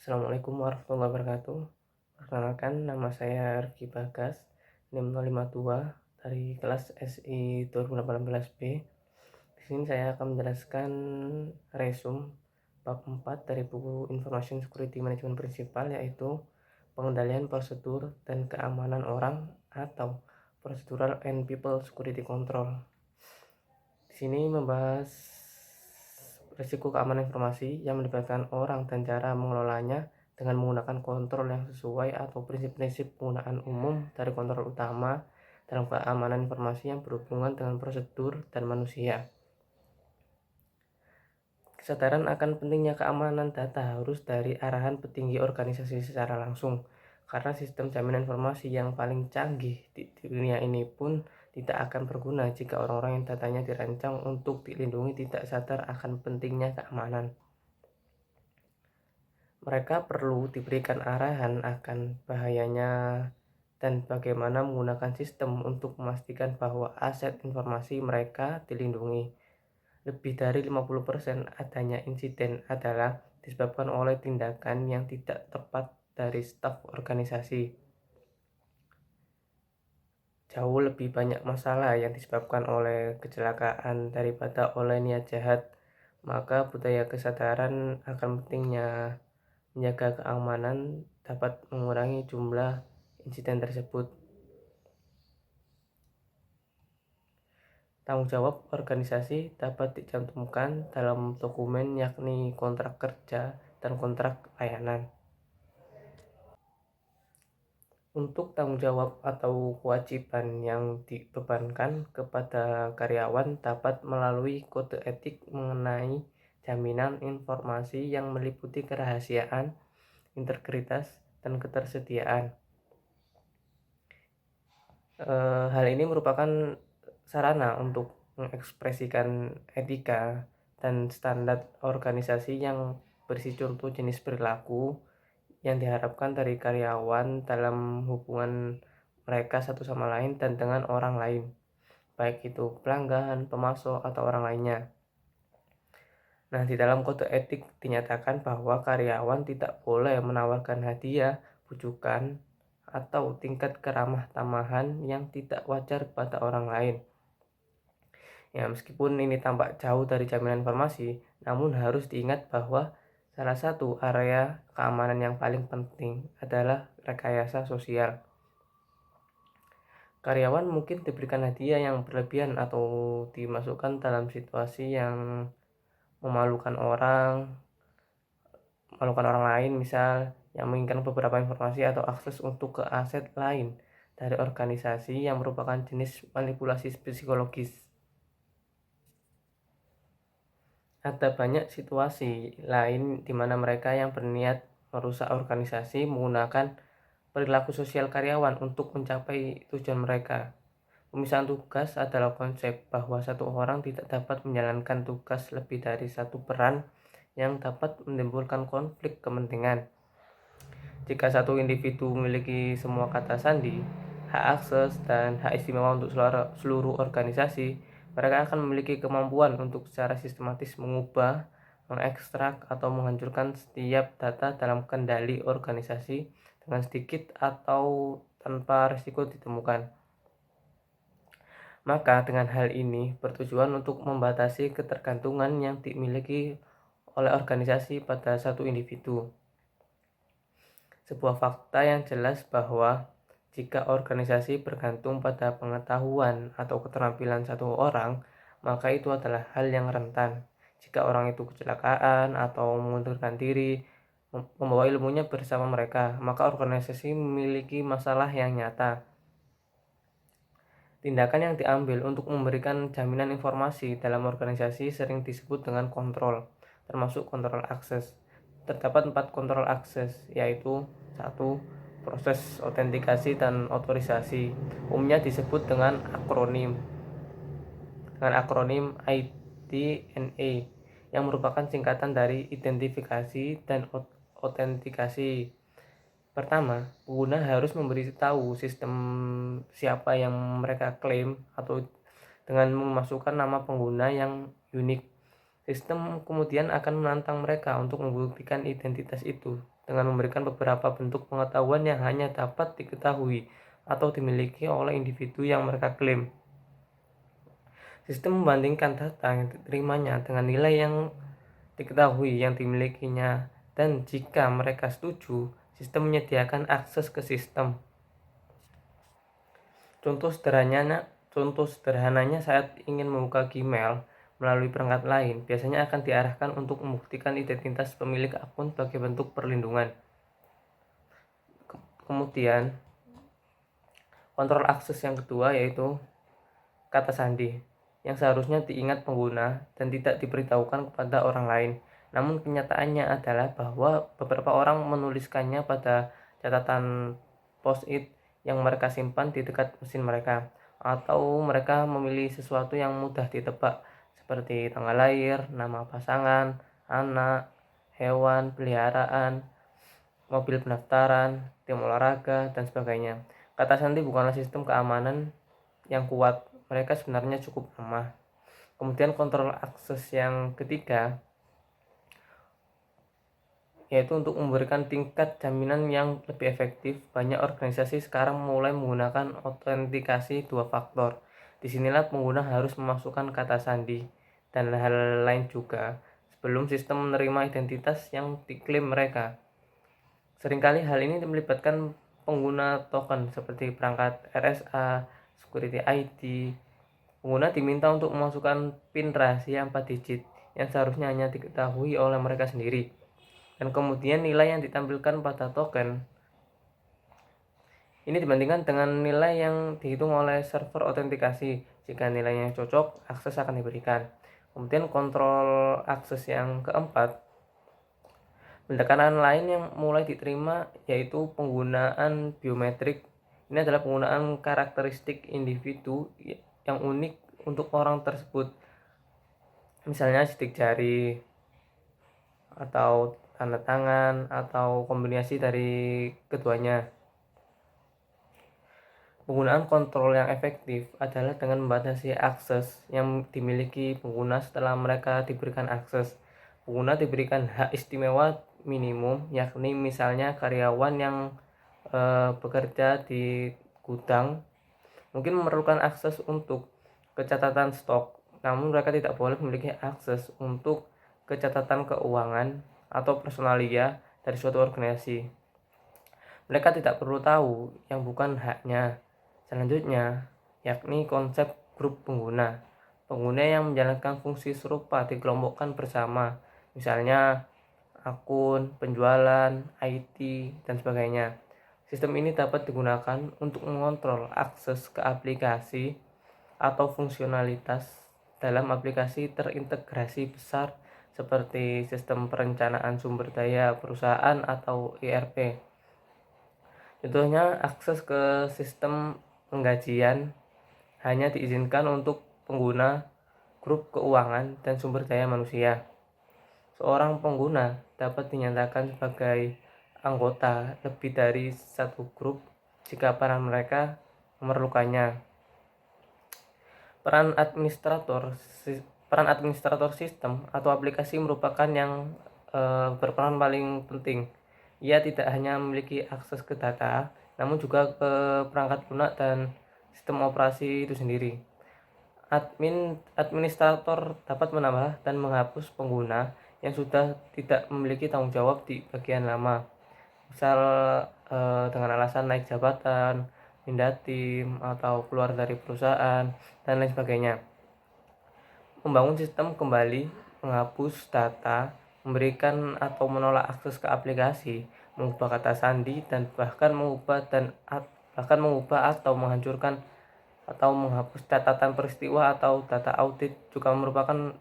Assalamualaikum warahmatullahi wabarakatuh. Perkenalkan, nama saya Rifki Bagas, NIM 052 dari kelas SI 2018B. Di sini saya akan menjelaskan resume bab 4 dari buku Information Security Management Principle, yaitu pengendalian prosedur dan keamanan orang atau Procedural and People Security Control. Di sini membahas risiko keamanan informasi yang melibatkan orang dan cara mengelolanya dengan menggunakan kontrol yang sesuai atau prinsip-prinsip penggunaan umum dari kontrol utama dalam keamanan informasi yang berhubungan dengan prosedur dan manusia. Kesadaran akan pentingnya keamanan data harus dari arahan petinggi organisasi secara langsung, karena sistem jaminan informasi yang paling canggih di dunia ini pun tidak akan berguna jika orang-orang yang datanya dirancang untuk dilindungi tidak sadar akan pentingnya keamanan. Mereka perlu diberikan arahan akan bahayanya dan bagaimana menggunakan sistem untuk memastikan bahwa aset informasi mereka dilindungi. Lebih dari 50% adanya insiden adalah disebabkan oleh tindakan yang tidak tepat dari staf organisasi. Jauh lebih banyak masalah yang disebabkan oleh kecelakaan daripada oleh niat jahat. Maka budaya kesadaran akan pentingnya menjaga keamanan dapat mengurangi jumlah insiden tersebut. Tanggung jawab organisasi dapat dicantumkan dalam dokumen, yakni kontrak kerja dan kontrak layanan. Untuk tanggung jawab atau kewajiban yang dibebankan kepada karyawan dapat melalui kode etik mengenai jaminan informasi yang meliputi kerahasiaan, integritas, dan ketersediaan. Hal ini merupakan sarana untuk mengekspresikan etika dan standar organisasi yang berisi contoh jenis perilaku yang diharapkan dari karyawan dalam hubungan mereka satu sama lain dan dengan orang lain, baik itu pelanggan, pemasok, atau orang lainnya. Nah, di dalam kode etik dinyatakan bahwa karyawan tidak boleh menawarkan hadiah, bujukan, atau tingkat keramah tamahan yang tidak wajar pada orang lain. Ya, meskipun ini tampak jauh dari jaminan informasi, namun harus diingat bahwa salah satu area keamanan yang paling penting adalah rekayasa sosial. Karyawan mungkin diberikan hadiah yang berlebihan atau dimasukkan dalam situasi yang memalukan orang lain, misal yang menginginkan beberapa informasi atau akses untuk ke aset lain dari organisasi yang merupakan jenis manipulasi psikologis. Ada banyak situasi lain di mana mereka yang berniat merusak organisasi menggunakan perilaku sosial karyawan untuk mencapai tujuan mereka. Pemisahan tugas adalah konsep bahwa satu orang tidak dapat menjalankan tugas lebih dari satu peran yang dapat menimbulkan konflik kepentingan. Jika satu individu memiliki semua kata sandi, hak akses, dan hak istimewa untuk seluruh organisasi, mereka akan memiliki kemampuan untuk secara sistematis mengubah, mengekstrak, atau menghancurkan setiap data dalam kendali organisasi dengan sedikit atau tanpa risiko ditemukan. Maka dengan hal ini bertujuan untuk membatasi ketergantungan yang dimiliki oleh organisasi pada satu individu. Sebuah fakta yang jelas bahwa jika organisasi bergantung pada pengetahuan atau keterampilan satu orang, maka itu adalah hal yang rentan. Jika orang itu kecelakaan atau mengundurkan diri, membawa ilmunya bersama mereka, maka organisasi memiliki masalah yang nyata. Tindakan yang diambil untuk memberikan jaminan informasi dalam organisasi sering disebut dengan kontrol, termasuk kontrol akses. Terdapat 4 kontrol akses, yaitu 1. Proses autentikasi dan otorisasi, umumnya disebut dengan akronim IDNA, yang merupakan singkatan dari identifikasi dan autentikasi. Pertama, pengguna harus memberitahu sistem siapa yang mereka klaim atau dengan memasukkan nama pengguna yang unik. Sistem kemudian akan menantang mereka untuk membuktikan identitas itu dengan memberikan beberapa bentuk pengetahuan yang hanya dapat diketahui atau dimiliki oleh individu yang mereka klaim. Sistem membandingkan data yang diterimanya dengan nilai yang diketahui yang dimilikinya, dan jika mereka setuju, sistem menyediakan akses ke sistem. Contoh sederhananya saat ingin membuka Gmail melalui perangkat lain, biasanya akan diarahkan untuk membuktikan identitas pemilik akun sebagai bentuk perlindungan. Kemudian, kontrol akses yang kedua yaitu kata sandi, yang seharusnya diingat pengguna dan tidak diberitahukan kepada orang lain. Namun kenyataannya adalah bahwa beberapa orang menuliskannya pada catatan post-it yang mereka simpan di dekat mesin mereka, atau mereka memilih sesuatu yang mudah ditebak seperti tanggal lahir, nama pasangan, anak, hewan peliharaan, mobil pendaftaran, tim olahraga, dan sebagainya. Kata sandi bukanlah sistem keamanan yang kuat, mereka sebenarnya cukup lemah. Kemudian kontrol akses yang ketiga yaitu untuk memberikan tingkat jaminan yang lebih efektif. Banyak organisasi sekarang mulai menggunakan autentikasi dua faktor. Disinilah pengguna harus memasukkan kata sandi dan hal lain juga sebelum sistem menerima identitas yang diklaim mereka. Seringkali hal ini melibatkan pengguna token seperti perangkat RSA, security ID. Pengguna diminta untuk memasukkan PIN rahasia 4 digit yang seharusnya hanya diketahui oleh mereka sendiri. Dan kemudian nilai yang ditampilkan pada token ini dibandingkan dengan nilai yang dihitung oleh server autentikasi. Jika nilainya cocok, akses akan diberikan. Kemudian kontrol akses yang keempat, pendekatan lain yang mulai diterima yaitu penggunaan biometrik. Ini adalah penggunaan karakteristik individu yang unik untuk orang tersebut. Misalnya sidik jari atau tanda tangan atau kombinasi dari keduanya. Penggunaan kontrol yang efektif adalah dengan membatasi akses yang dimiliki pengguna setelah mereka diberikan akses. Pengguna diberikan hak istimewa minimum, yakni misalnya karyawan yang bekerja di gudang mungkin memerlukan akses untuk kecatatan stok, namun mereka tidak boleh memiliki akses untuk kecatatan keuangan atau personalia dari suatu organisasi. Mereka tidak perlu tahu yang bukan haknya. Selanjutnya, yakni konsep grup pengguna. Pengguna yang menjalankan fungsi serupa dikelompokkan bersama, misalnya akun, penjualan, IT, dan sebagainya. Sistem ini dapat digunakan untuk mengontrol akses ke aplikasi atau fungsionalitas dalam aplikasi terintegrasi besar seperti sistem perencanaan sumber daya perusahaan atau ERP. Contohnya, akses ke sistem penggajian hanya diizinkan untuk pengguna grup keuangan dan sumber daya manusia. Seorang pengguna dapat dinyatakan sebagai anggota lebih dari satu grup jika peran mereka memerlukannya. Peran administrator sistem atau aplikasi merupakan yang berperan paling penting. Ia tidak hanya memiliki akses ke data, namun juga ke perangkat lunak dan sistem operasi itu sendiri. Administrator dapat menambah dan menghapus pengguna yang sudah tidak memiliki tanggung jawab di bagian lama, misal dengan alasan naik jabatan, pindah tim, atau keluar dari perusahaan, dan lain sebagainya. Membangun sistem kembali, menghapus data, memberikan atau menolak akses ke aplikasi, mengubah kata sandi, dan bahkan mengubah atau menghancurkan atau menghapus catatan peristiwa atau data audit juga merupakan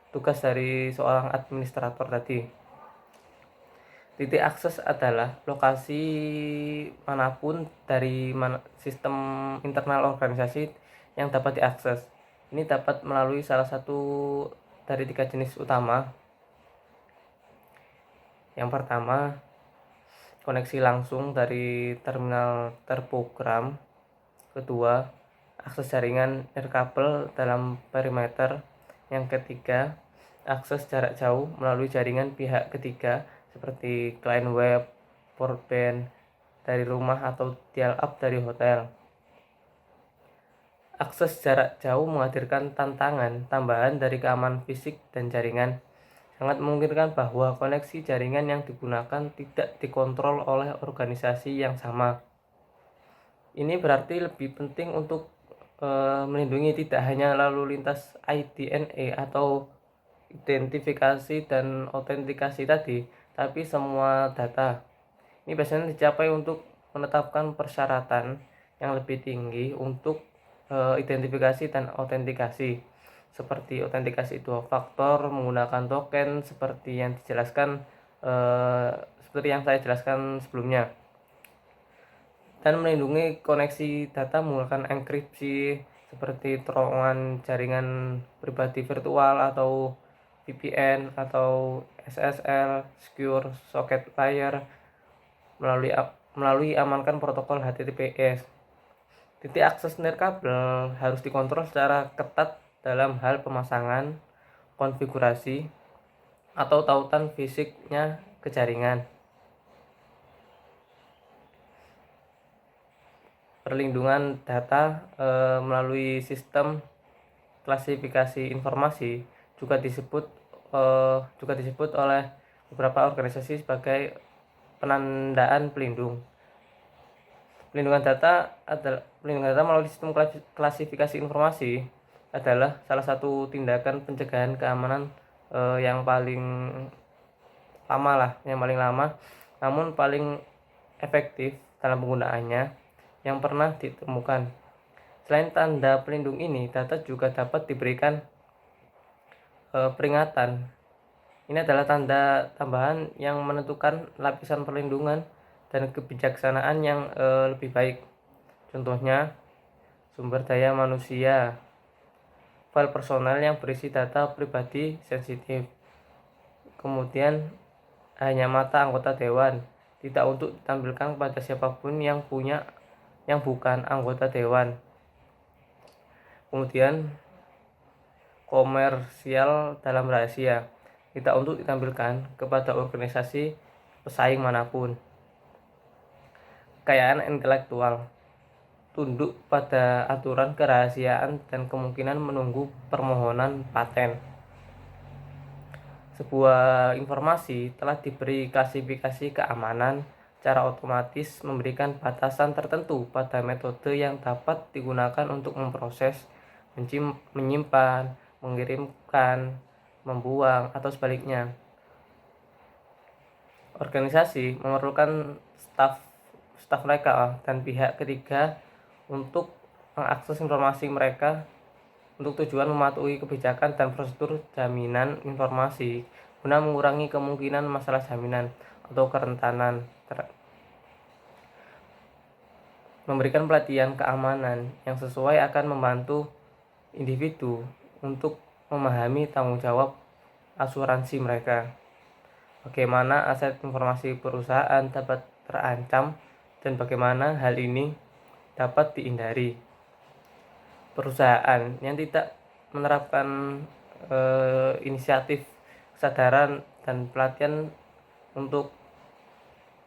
tugas dari seorang administrator tadi. Titik akses adalah lokasi manapun dari sistem internal organisasi yang dapat diakses. Ini dapat melalui salah satu dari 3 jenis utama. Yang pertama, koneksi langsung dari terminal terprogram. Kedua, akses jaringan nirkabel dalam perimeter. Yang ketiga, akses jarak jauh melalui jaringan pihak ketiga seperti klien web, broadband dari rumah atau dial-up dari hotel. Akses jarak jauh menghadirkan tantangan tambahan dari keamanan fisik dan jaringan. Sangat memungkinkan bahwa koneksi jaringan yang digunakan tidak dikontrol oleh organisasi yang sama. Ini berarti lebih penting untuk melindungi tidak hanya lalu lintas IDNA atau identifikasi dan autentikasi tadi, tapi semua data. Ini biasanya dicapai untuk menetapkan persyaratan yang lebih tinggi untuk identifikasi dan autentikasi, seperti autentikasi dua faktor menggunakan token seperti yang saya jelaskan sebelumnya, dan melindungi koneksi data menggunakan enkripsi seperti terowongan jaringan pribadi virtual atau VPN atau SSL Secure Socket Layer melalui amankan protokol HTTPS. Titik akses nirkabel harus dikontrol secara ketat dalam hal pemasangan, konfigurasi, atau tautan fisiknya ke jaringan. Perlindungan data melalui sistem klasifikasi informasi juga disebut oleh beberapa organisasi sebagai penandaan pelindung. Pelindungan data melalui sistem klasifikasi informasi adalah salah satu tindakan pencegahan keamanan yang paling lama, namun paling efektif dalam penggunaannya yang pernah ditemukan. Selain tanda pelindung ini, data juga dapat diberikan peringatan. Ini adalah tanda tambahan yang menentukan lapisan perlindungan dan kebijaksanaan yang lebih baik. Contohnya, sumber daya manusia, file personal yang berisi data pribadi sensitif. Kemudian, hanya mata anggota dewan, tidak untuk ditampilkan kepada siapapun yang bukan anggota dewan. Kemudian, komersial dalam rahasia, tidak untuk ditampilkan kepada organisasi pesaing manapun. Kekayaan intelektual, tunduk pada aturan kerahasiaan dan kemungkinan menunggu permohonan paten. Sebuah informasi telah diberi klasifikasi keamanan secara otomatis memberikan batasan tertentu pada metode yang dapat digunakan untuk memproses, menyimpan, mengirimkan, membuang, atau sebaliknya. Organisasi memerlukan staf mereka dan pihak ketiga untuk mengakses informasi mereka untuk tujuan mematuhi kebijakan dan prosedur jaminan informasi guna mengurangi kemungkinan masalah jaminan atau kerentanan. Memberikan pelatihan keamanan yang sesuai akan membantu individu untuk memahami tanggung jawab asuransi mereka, bagaimana aset informasi perusahaan dapat terancam, dan bagaimana hal ini dapat dihindari. Perusahaan yang tidak menerapkan inisiatif kesadaran dan pelatihan untuk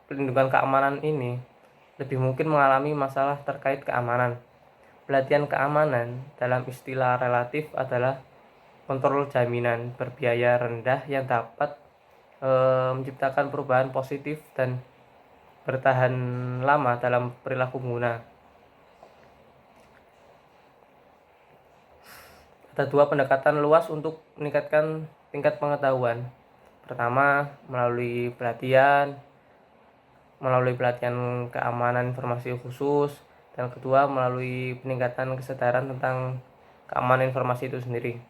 pelindungan keamanan ini lebih mungkin mengalami masalah terkait keamanan. Pelatihan keamanan dalam istilah relatif adalah kontrol jaminan berbiaya rendah yang dapat menciptakan perubahan positif dan bertahan lama dalam perilaku pengguna. Ada dua pendekatan luas untuk meningkatkan tingkat pengetahuan. Pertama, melalui pelatihan keamanan informasi khusus, dan kedua melalui peningkatan kesadaran tentang keamanan informasi itu sendiri.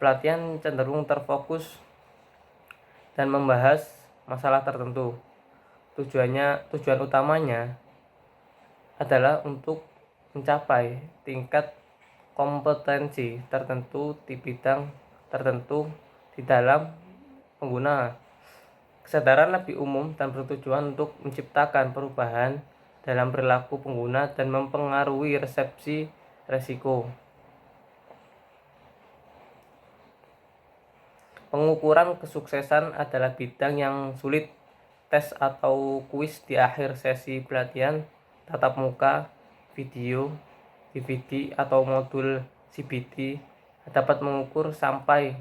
Pelatihan cenderung terfokus dan membahas masalah tertentu. Tujuan utamanya adalah untuk mencapai tingkat kompetensi tertentu di bidang tertentu di dalam pengguna. Kesadaran lebih umum dan bertujuan untuk menciptakan perubahan dalam perilaku pengguna dan mempengaruhi resepsi resiko. Pengukuran kesuksesan adalah bidang yang sulit. Tes atau kuis di akhir sesi pelatihan tatap muka, video, DVD, atau modul CBT dapat mengukur sampai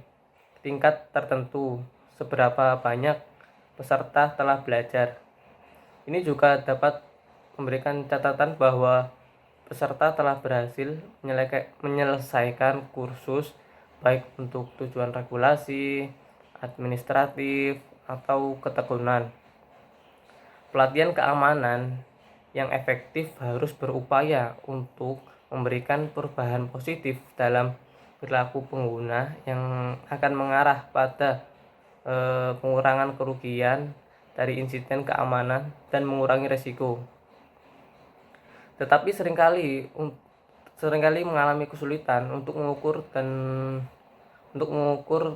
tingkat tertentu seberapa banyak peserta telah belajar. Ini juga dapat memberikan catatan bahwa peserta telah berhasil menyelesaikan kursus baik untuk tujuan regulasi, administratif, atau ketekunan. Pelatihan keamanan yang efektif harus berupaya untuk memberikan perubahan positif dalam perilaku pengguna yang akan mengarah pada pengurangan kerugian dari insiden keamanan dan mengurangi risiko. Tetapi seringkali mengalami kesulitan untuk mengukur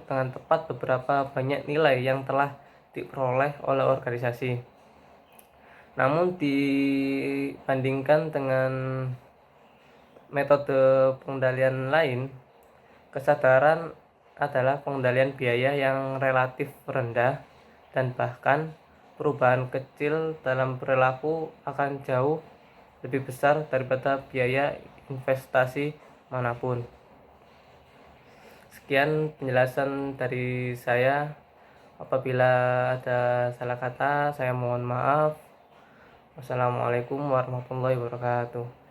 dengan tepat beberapa banyak nilai yang telah diperoleh oleh organisasi. Namun dibandingkan dengan metode pengendalian lain, kesadaran adalah pengendalian biaya yang relatif rendah, dan bahkan perubahan kecil dalam perilaku akan jauh lebih besar daripada biaya investasi manapun. Sekian penjelasan dari saya. Apabila ada salah kata, saya mohon maaf. Wassalamualaikum warahmatullahi wabarakatuh.